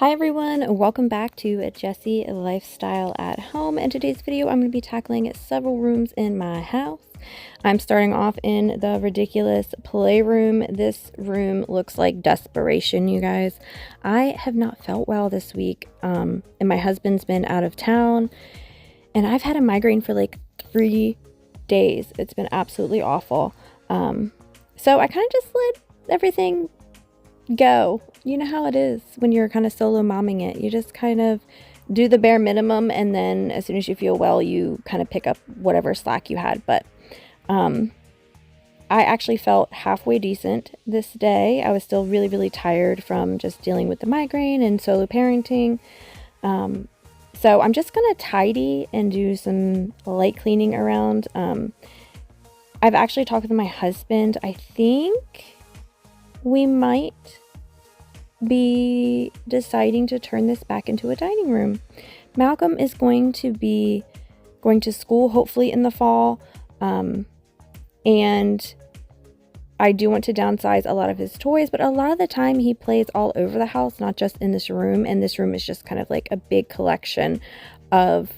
Hi everyone, welcome back to Jessie Lifestyle at Home. In today's video, I'm going to be tackling several rooms in my house. I'm starting off in the ridiculous playroom. This room looks like desperation, you guys. I have not felt well this week, and my husband's been out of town, and I've had a migraine for like 3 days. It's been absolutely awful. So I kind of just let everything go. You know how it is when you're kind of solo momming it. You just kind of do the bare minimum, and then as soon as you feel well, you kind of pick up whatever slack you had. But I actually felt halfway decent this day. I was still really, really tired from just dealing with the migraine and solo parenting. So I'm just going to tidy and do some light cleaning around. I've actually talked with my husband. I think we might be deciding to turn this back into a dining room. Malcolm is going to be going to school hopefully in the fall, and I do want to downsize a lot of his toys, but a lot of the time he plays all over the house, not just in this room, and this room is just kind of like a big collection of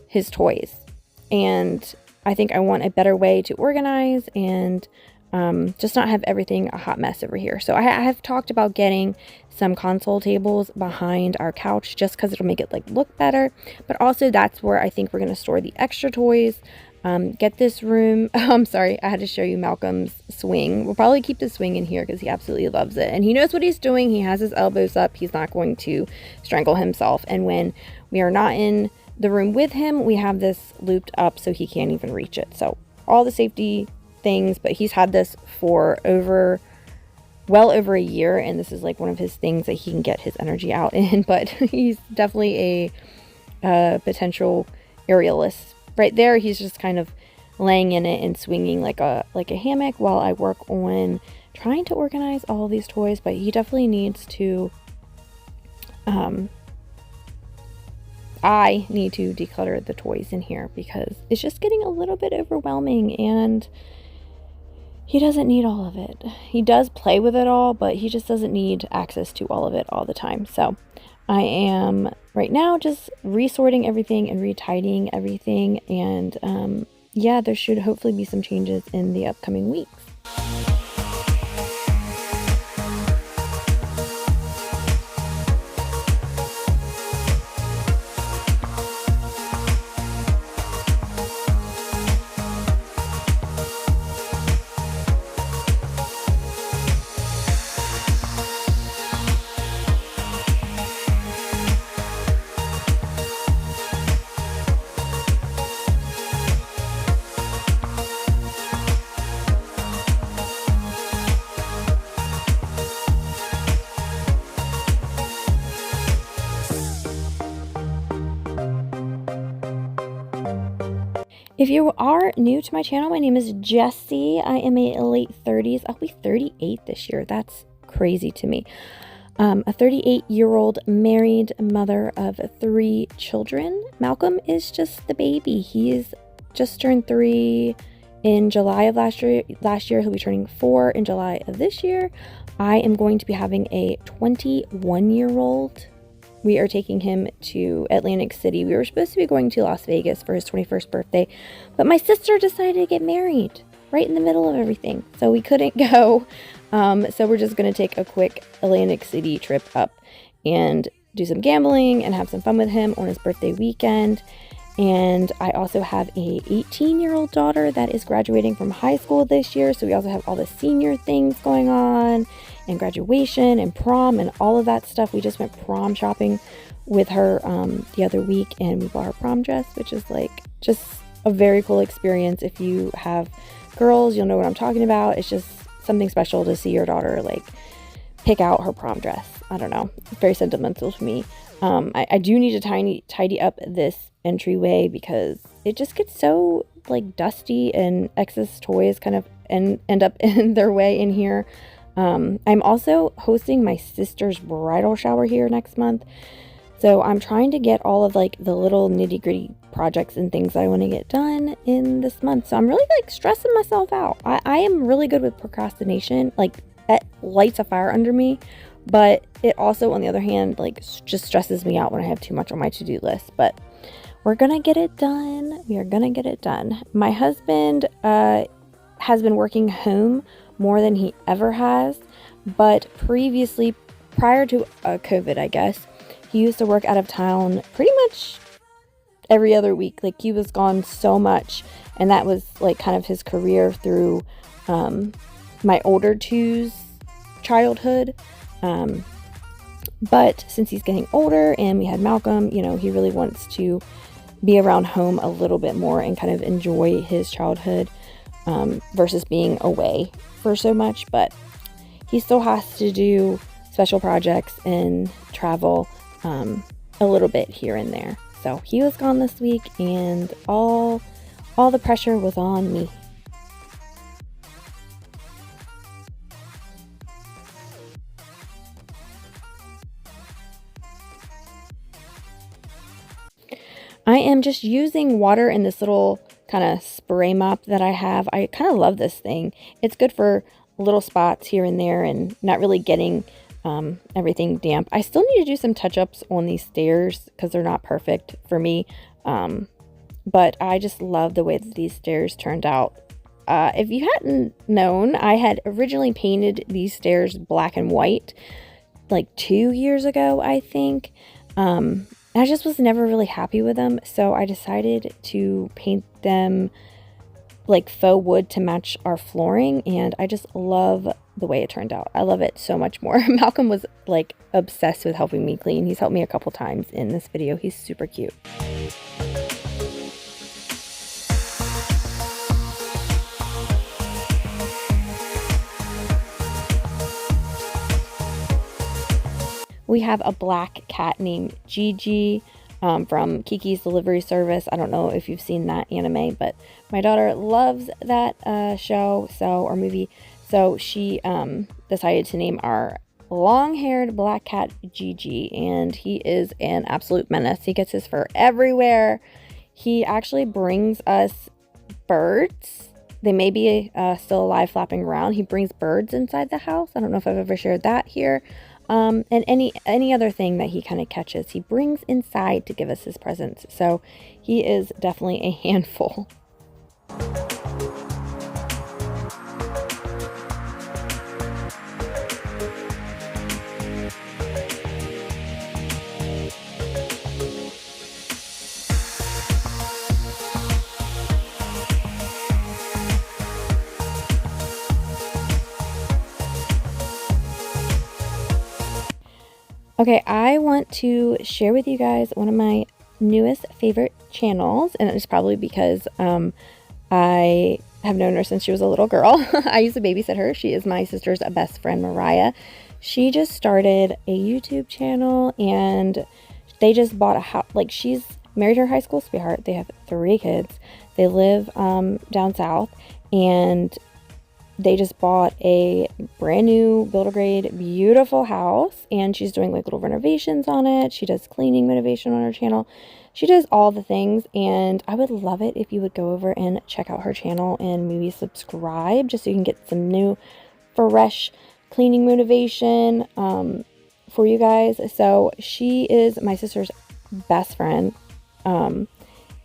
his toys. And I think I want a better way to organize and just not have everything a hot mess over here. So I have talked about getting some console tables behind our couch just because it'll make it like look better. But also that's where I think we're going to store the extra toys. Get this room. I'm sorry, I had to show you Malcolm's swing. We'll probably keep the swing in here because he absolutely loves it. And he knows what he's doing. He has his elbows up. He's not going to strangle himself. And when we are not in the room with him, we have this looped up so he can't even reach it. So all the safety things, but he's had this for well over a year, and this is like one of his things that he can get his energy out in. But he's definitely a potential aerialist. Right there, he's just kind of laying in it and swinging like a hammock while I work on trying to organize all of these toys. But he definitely needs to I need to declutter the toys in here because it's just getting a little bit overwhelming, and he doesn't need all of it. He does play with it all, but he just doesn't need access to all of it all the time. So I am right now just resorting everything and retidying everything. And yeah, there should hopefully be some changes in the upcoming weeks. If you are new to my channel, my name is Jessie. I am a late 30s. I'll be 38 this year. That's crazy to me. A 38-year-old married mother of 3 children. Malcolm is just the baby. He's just turned 3 in July of last year. He'll be turning 4 in July of this year. I am going to be having a 21-year-old. We are taking him to Atlantic City. We were supposed to be going to Las Vegas for his 21st birthday, but my sister decided to get married right in the middle of everything, so we couldn't go. So we're just going to take a quick Atlantic City trip up and do some gambling and have some fun with him on his birthday weekend. And I also have a 18-year-old daughter that is graduating from high school this year, so we also have all the senior things going on, and graduation and prom and all of that stuff. We just went prom shopping with her the other week, and we bought her prom dress, which is like just a very cool experience. If you have girls, you'll know what I'm talking about. It's just something special to see your daughter like pick out her prom dress. I don't know, it's very sentimental to me. I do need to tidy up this entryway because it just gets so like dusty, and excess toys kind of end up in their way in here. I'm also hosting my sister's bridal shower here next month. So I'm trying to get all of like the little nitty gritty projects and things I want to get done in this month. So I'm really like stressing myself out. I am really good with procrastination. Like that lights a fire under me, but it also, on the other hand, like just stresses me out when I have too much on my to-do list. But we're gonna get it done. We are gonna get it done. My husband has been working home more than he ever has, but previously, prior to COVID, I guess, he used to work out of town pretty much every other week. Like, he was gone so much, and that was like kind of his career through my older two's childhood. But since he's getting older and we had Malcolm, you know, he really wants to be around home a little bit more and kind of enjoy his childhood versus being away for so much. But he still has to do special projects and travel a little bit here and there. So he was gone this week, and all the pressure was on me. I am just using water in this little kind of spray mop that I have. I kind of love this thing. It's good for little spots here and there and not really getting everything damp. I still need to do some touch-ups on these stairs because they're not perfect for me. But I just love the way that these stairs turned out. If you hadn't known, I had originally painted these stairs black and white like 2 years ago, I think. I just was never really happy with them, so I decided to paint them like faux wood to match our flooring, and I just love the way it turned out. I love it so much more. Malcolm was like obsessed with helping me clean. He's helped me a couple times in this video. He's super cute. We have a black cat named Gigi from Kiki's Delivery Service. I don't know if you've seen that anime, but my daughter loves that show, or movie. So she decided to name our long-haired black cat Gigi, and he is an absolute menace. He gets his fur everywhere. He actually brings us birds. They may be still alive, flapping around. He brings birds inside the house. I don't know if I've ever shared that here. And any other thing that he kind of catches, he brings inside to give us his presents. So he is definitely a handful. Okay, I want to share with you guys one of my newest favorite channels, and it's probably because I have known her since she was a little girl. I used to babysit her. She is my sister's best friend, Mariah. She just started a YouTube channel, and they just bought a house. Like, she's married her high school sweetheart. They have 3 kids. They live down south, and they just bought a brand new build-a-grade beautiful house, and she's doing like little renovations on it. She does cleaning motivation on her channel. She does all the things, and I would love it if you would go over and check out her channel and maybe subscribe just so you can get some new fresh cleaning motivation for you guys. So she is my sister's best friend,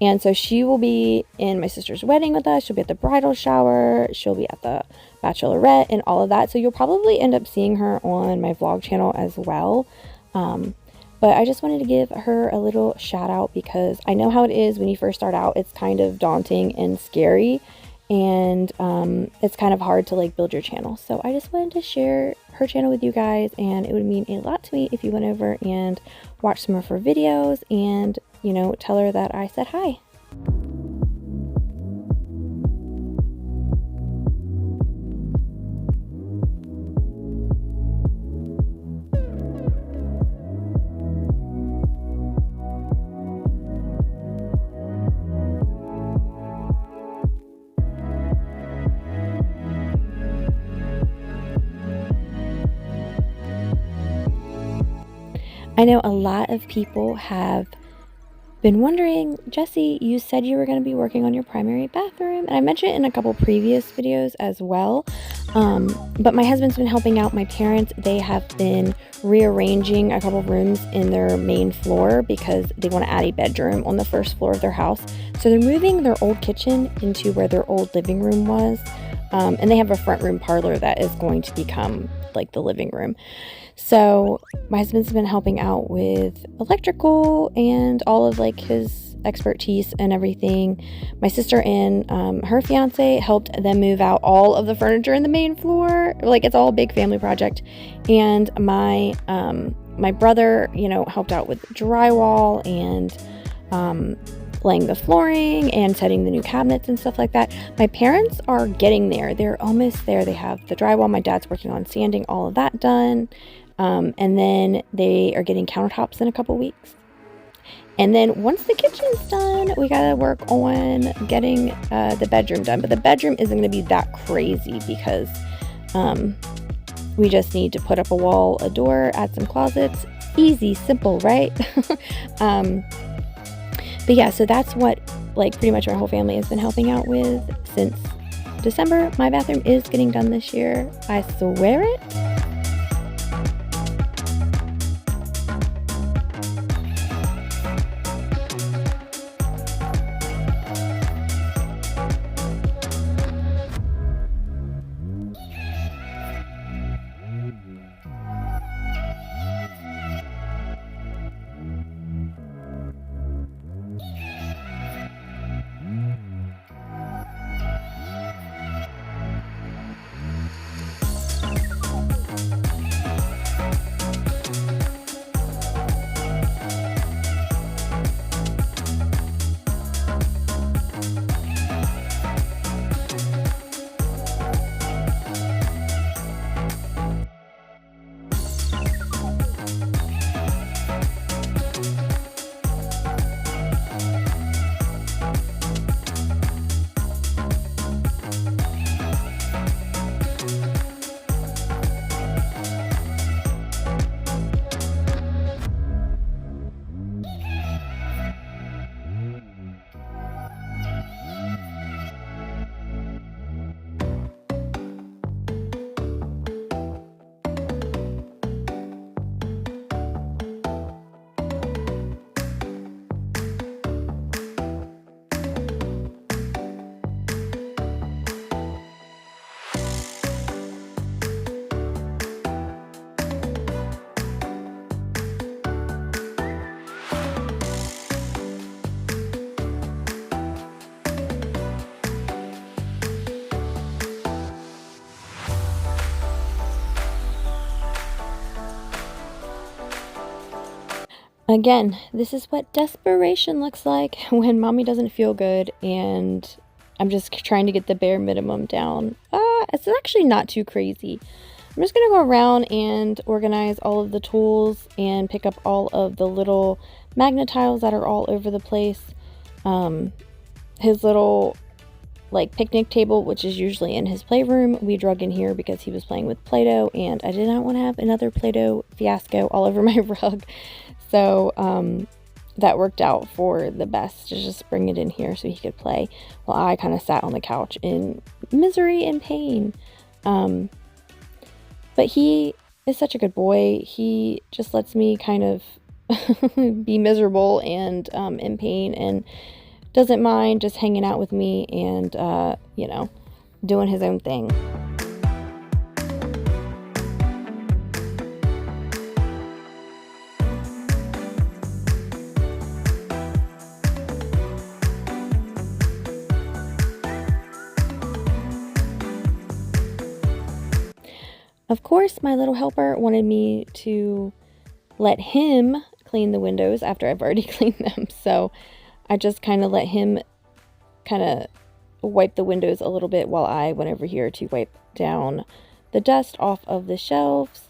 and so she will be in my sister's wedding with us. She'll be at the bridal shower. She'll be at the bachelorette and all of that. So you'll probably end up seeing her on my vlog channel as well. But I just wanted to give her a little shout out because I know how it is when you first start out. It's kind of daunting and scary, and it's kind of hard to like build your channel. So I just wanted to share her channel with you guys, and it would mean a lot to me if you went over and watched some of her videos and, you know, tell her that I said hi. I know a lot of people have been wondering, Jessie, you said you were going to be working on your primary bathroom, and I mentioned it in a couple previous videos as well. But my husband's been helping out my parents. They have been rearranging a couple rooms in their main floor because they want to add a bedroom on the first floor of their house. So they're moving their old kitchen into where their old living room was. And they have a front room parlor that is going to become like the living room. So my husband's been helping out with electrical and all of like his expertise and everything. My sister and her fiance helped them move out all of the furniture in the main floor. Like, it's all a big family project. And my brother, helped out with drywall and laying the flooring and setting the new cabinets and stuff like that. My parents are getting there. They're almost there. They have the drywall. My dad's working on sanding all of that done. And then they are getting countertops in a couple weeks. And then once the kitchen's done, we got to work on getting the bedroom done. But the bedroom isn't going to be that crazy because we just need to put up a wall, a door, add some closets. Easy, simple, right? But yeah, so that's what pretty much our whole family has been helping out with since December. My bathroom is getting done this year. I swear it. Again, this is what desperation looks like when mommy doesn't feel good and I'm just trying to get the bare minimum down. It's actually not too crazy. I'm just going to go around and organize all of the tools and pick up all of the little magnet tiles that are all over the place. His little picnic table, which is usually in his playroom, we drug in here because he was playing with Play-Doh and I did not want to have another Play-Doh fiasco all over my rug. So that worked out for the best to just bring it in here so he could play while I kind of sat on the couch in misery and pain. But he is such a good boy. He just lets me kind of be miserable and in pain and doesn't mind just hanging out with me and, doing his own thing. Of course, my little helper wanted me to let him clean the windows after I've already cleaned them. So I just kind of let him kind of wipe the windows a little bit while I went over here to wipe down the dust off of the shelves.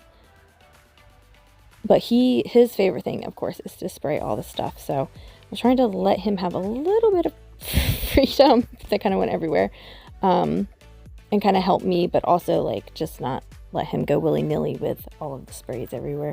But his favorite thing, of course, is to spray all the stuff. So I'm trying to let him have a little bit of freedom that kind of went everywhere. And kind of help me, but also just not let him go willy-nilly with all of the sprays everywhere.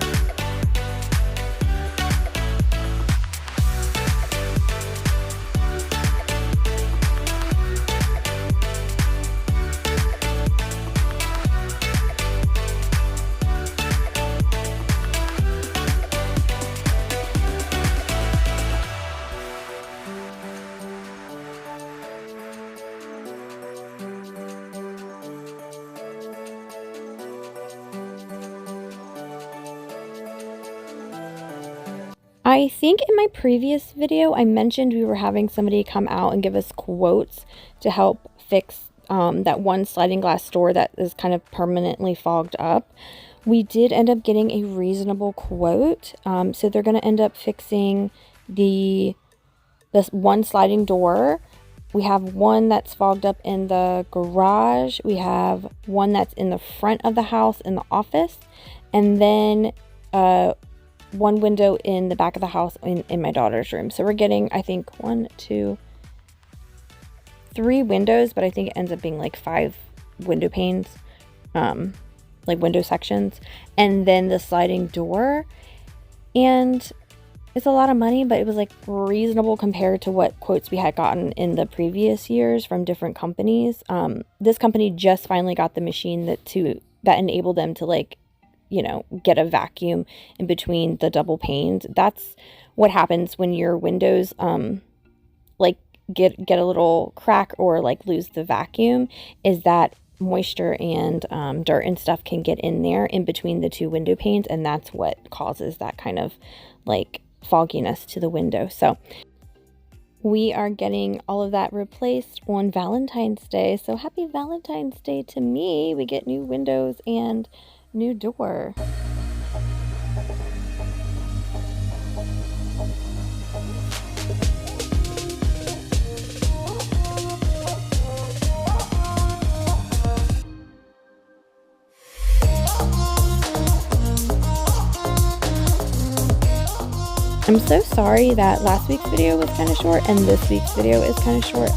I think in my previous video, I mentioned we were having somebody come out and give us quotes to help fix that one sliding glass door that is kind of permanently fogged up. We did end up getting a reasonable quote. So they're going to end up fixing this one sliding door. We have one that's fogged up in the garage. We have one that's in the front of the house in the office. And then one window in the back of the house in my daughter's room. So we're getting, I think, 1, 2, 3 windows, but I think it ends up being like 5 window panes, like window sections, and then the sliding door. And it's a lot of money, but it was like reasonable compared to what quotes we had gotten in the previous years from different companies. This company just finally got the machine that enabled them to, like, you know, get a vacuum in between the double panes. That's what happens when your windows like get a little crack or like lose the vacuum, is that moisture and dirt and stuff can get in there in between the 2 window panes, and that's what causes that kind of like fogginess to the window. So we are getting all of that replaced on Valentine's Day. So happy Valentine's Day to me. We get new windows and new door. I'm so sorry that last week's video was kind of short and this week's video is kind of short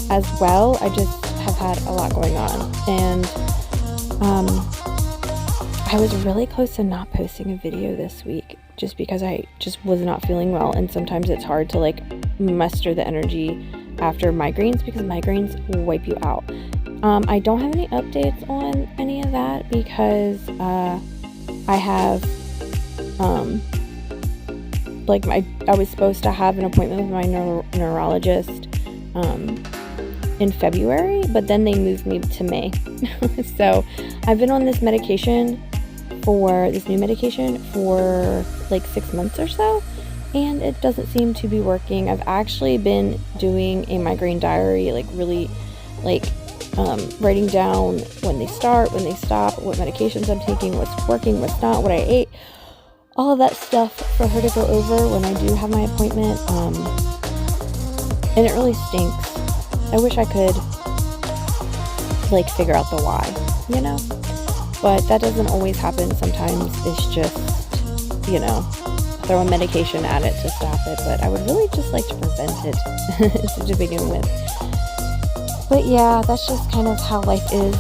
as well. I just have had a lot going on, and I was really close to not posting a video this week just because I just was not feeling well, and sometimes it's hard to like muster the energy after migraines because migraines wipe you out. I don't have any updates on any of that because I have I was supposed to have an appointment with my neurologist in February, but then they moved me to May. So I've been on this new medication for like 6 months or so, and it doesn't seem to be working. I've actually been doing a migraine diary, like really like writing down when they start, when they stop, what medications I'm taking, what's working, what's not, what I ate, all of that stuff for her to go over when I do have my appointment. And it really stinks. I wish I could like figure out the why, you know, but that doesn't always happen. Sometimes it's just, you know, throw a medication at it to stop it, but I would really just like to prevent it to begin with. But yeah, that's just kind of how life is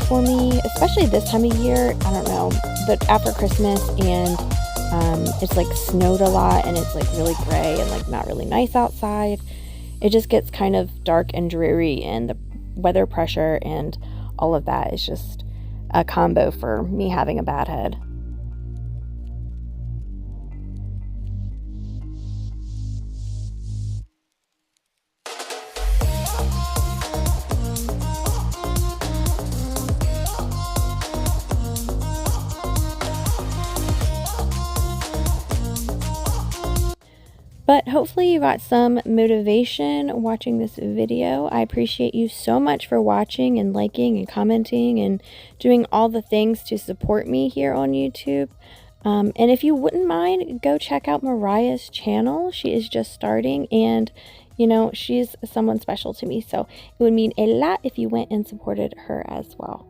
for me, especially this time of year. I don't know, but after Christmas and it's like snowed a lot and it's like really gray and like not really nice outside. It just gets kind of dark and dreary, and the weather pressure and all of that is just a combo for me having a bad head. But hopefully you got some motivation watching this video. I appreciate you so much for watching and liking and commenting and doing all the things to support me here on YouTube. And if you wouldn't mind, go check out Mariah's channel. She is just starting, and you know, she's someone special to me. So it would mean a lot if you went and supported her as well.